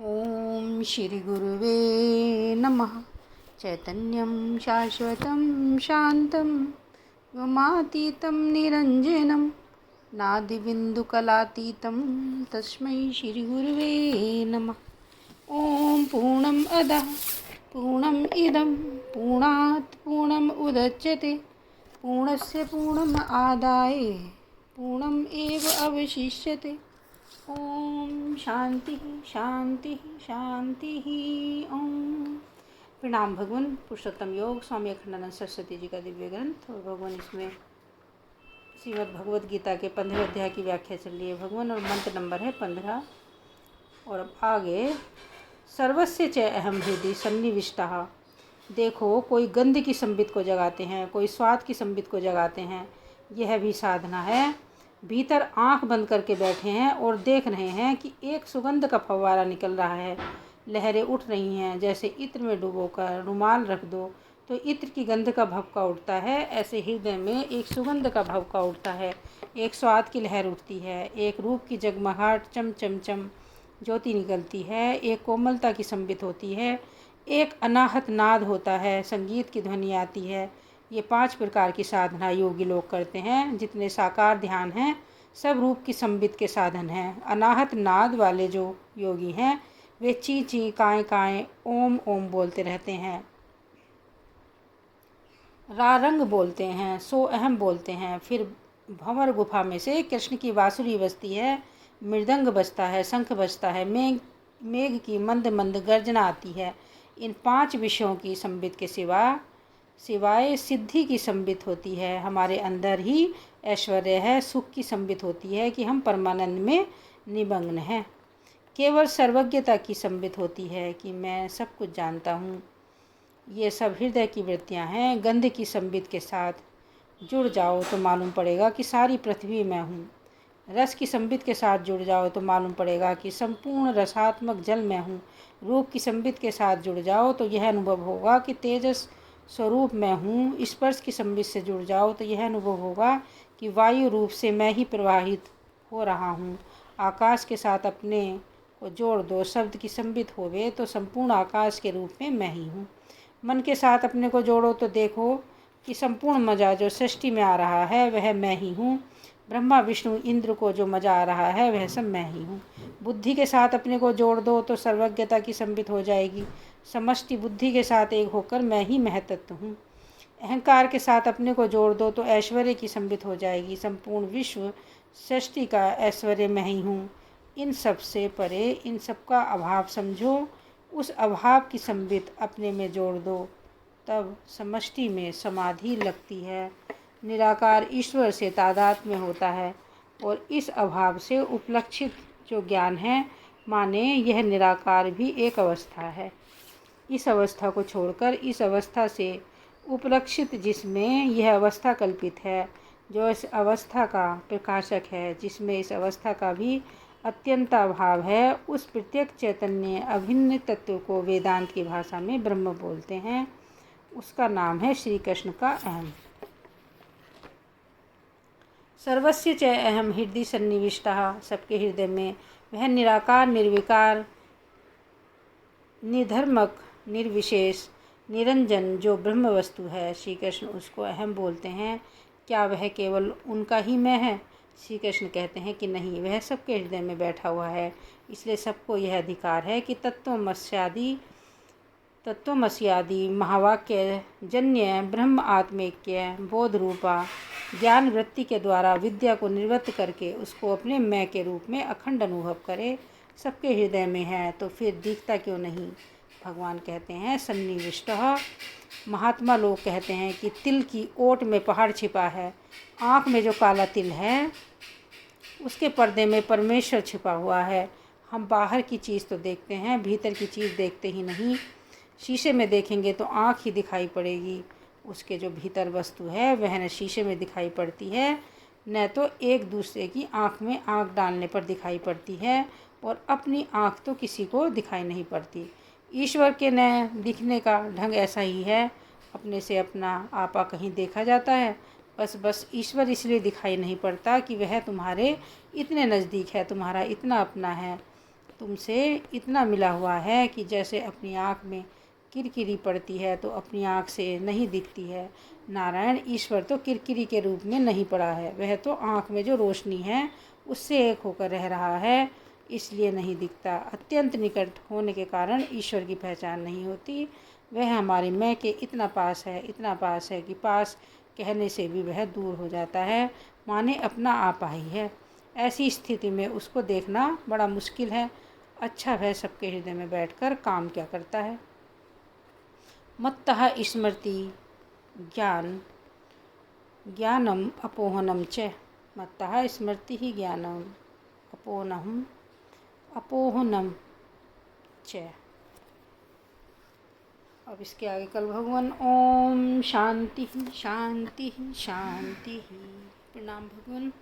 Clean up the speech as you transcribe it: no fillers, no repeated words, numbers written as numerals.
ओम श्री गुरुवे नमः। चैतन्यं शाश्वतं शान्तं व्योमातीतं निरञ्जनं नादिबिन्दुकलातीतं तस्मै श्री गुरुवे नमः। ओम पूर्णम् अदः पूर्णम् इदं पूर्णात् पूर्णम् उदच्यते पूर्णस्य पूर्णम् आदाय पूर्णम् एव अवशिष्यते। ओम शांति शांति शांति। ओम। प्रणाम भगवान। पुरुषोत्तम योग स्वामी अखंडानंद सरस्वती जी का दिव्य ग्रंथ और भगवान इसमें श्रीमद् भगवद गीता के 15 अध्याय की व्याख्या चल रही है भगवान, और मंत्र नंबर है 15। और अब आगे सर्वस्य च अहम हृदि सन्निविष्टः। देखो, कोई गंध की संबित को जगाते हैं, कोई स्वाद की संबित को जगाते हैं, यह भी साधना है। भीतर आंख बंद करके बैठे हैं और देख रहे हैं कि एक सुगंध का फव्वारा निकल रहा है, लहरें उठ रही हैं। जैसे इत्र में डुबोकर रुमाल रख दो तो इत्र की गंध का भभका उठता है, ऐसे हृदय में एक सुगंध का भभका उठता है, एक स्वाद की लहर उठती है, एक रूप की जगमगाहट चम चम चम ज्योति निकलती है, एक कोमलता की संबित होती है, एक अनाहत नाद होता है, संगीत की ध्वनि आती है। ये 5 प्रकार की साधना योगी लोग करते हैं। जितने साकार ध्यान हैं सब रूप की संबित के साधन हैं। अनाहत नाद वाले जो योगी हैं वे ची ची काएँ काएँ ओम ओम बोलते रहते हैं, रारंग बोलते हैं, सो अहम बोलते हैं। फिर भंवर गुफा में से कृष्ण की बांसुरी बजती है, मृदंग बजता है, शंख बजता है, मेघ की मंद मंद गर्जना आती है। इन 5 विषयों की संबित के सिवाय सिद्धि की संबित होती है। हमारे अंदर ही ऐश्वर्य है, सुख की संबित होती है कि हम परमानंद में निमग्न हैं। केवल सर्वज्ञता की संबित होती है कि मैं सब कुछ जानता हूँ। ये सब हृदय की वृत्तियाँ हैं। गंध की संबित के साथ जुड़ जाओ तो मालूम पड़ेगा कि सारी पृथ्वी मैं हूँ। रस की संबित के साथ जुड़ जाओ तो मालूम पड़ेगा कि संपूर्ण रसात्मक जल मैं हूँ। रूप की संबित के साथ जुड़ जाओ तो यह अनुभव होगा कि तेजस स्वरूप मैं हूँ। स्पर्श की संबित से जुड़ जाओ तो यह अनुभव होगा कि वायु रूप से मैं ही प्रवाहित हो रहा हूँ। आकाश के साथ अपने को जोड़ दो, शब्द की संबित होवे तो संपूर्ण आकाश के रूप में मैं ही हूँ। मन के साथ अपने को जोड़ो तो देखो कि संपूर्ण मजा जो सृष्टि में आ रहा है वह मैं ही हूँ। ब्रह्मा विष्णु इंद्र को जो मजा आ रहा है वह सब मैं ही हूँ। बुद्धि के साथ अपने को जोड़ दो तो सर्वज्ञता की संबित हो जाएगी। समष्टि बुद्धि के साथ एक होकर मैं ही महतत्व हूँ। अहंकार के साथ अपने को जोड़ दो तो ऐश्वर्य की संबित हो जाएगी। संपूर्ण विश्व सृष्टि का ऐश्वर्य मैं ही हूँ। इन सब से परे इन सब का अभाव समझो, उस अभाव की संबित अपने में जोड़ दो, तब समष्टि में समाधि लगती है। निराकार ईश्वर से तादात्म्य होता है और इस अभाव से उपलक्षित जो ज्ञान है, माने यह निराकार भी एक अवस्था है। इस अवस्था को छोड़कर इस अवस्था से उपलक्षित जिसमें यह अवस्था कल्पित है, जो इस अवस्था का प्रकाशक है, जिसमें इस अवस्था का भी अत्यंत अभाव है, उस प्रत्येक चैतन्य अभिन्न तत्व को वेदांत की भाषा में ब्रह्म बोलते हैं। उसका नाम है श्री कृष्ण का अहम। सर्वस्य च अहम हृदय सन्निविष्टः। सबके हृदय में वह निराकार निर्विकार निधर्मक निर्विशेष निरंजन जो ब्रह्म वस्तु है, श्री कृष्ण उसको अहम बोलते हैं। क्या वह केवल उनका ही मैं है? श्री कृष्ण कहते हैं कि नहीं, वह सबके हृदय में बैठा हुआ है। इसलिए सबको यह अधिकार है कि तत्वमस्यादि महावाक्य जन्य ब्रह्म आत्मैक्य बोध रूपा ज्ञान वृत्ति के द्वारा विद्या को निर्वृत्त करके उसको अपने मैं के रूप में अखंड अनुभव करे। सबके हृदय में है तो फिर दिखता क्यों नहीं? भगवान कहते हैं सन्निविष्टः। महात्मा लोग कहते हैं कि तिल की ओट में पहाड़ छिपा है। आँख में जो काला तिल है उसके पर्दे में परमेश्वर छिपा हुआ है। हम बाहर की चीज़ तो देखते हैं, भीतर की चीज़ देखते ही नहीं। शीशे में देखेंगे तो आँख ही दिखाई पड़ेगी, उसके जो भीतर वस्तु है वह न शीशे में दिखाई पड़ती है, न तो एक दूसरे की आँख में आँख डालने पर दिखाई पड़ती है, और अपनी आँख तो किसी को दिखाई नहीं पड़ती। ईश्वर के न दिखने का ढंग ऐसा ही है। अपने से अपना आपा कहीं देखा जाता है, बस ईश्वर इसलिए दिखाई नहीं पड़ता कि वह तुम्हारे इतने नज़दीक है, तुम्हारा इतना अपना है। तुमसे इतना मिला हुआ है कि जैसे अपनी आँख में किरकिरी पड़ती है तो अपनी आँख से नहीं दिखती है। नारायण ईश्वर तो किरकिरी के रूप में नहीं पड़ा है, वह तो आँख में जो रोशनी है उससे एक होकर रह रहा है, इसलिए नहीं दिखता। अत्यंत निकट होने के कारण ईश्वर की पहचान नहीं होती। वह हमारे मैं के इतना पास है कि पास कहने से भी वह दूर हो जाता है, माने अपना आपा ही है। ऐसी स्थिति में उसको देखना बड़ा मुश्किल है। अच्छा वह सबके हृदय में बैठकर काम क्या करता है। मत्तः स्मृति ज्ञानम अपोहनम च। मत्तः स्मृति ही ज्ञानम अपोहनम च। अब इसके आगे कल भगवान। ओम शांति शांति शांति। प्रणाम भगवान।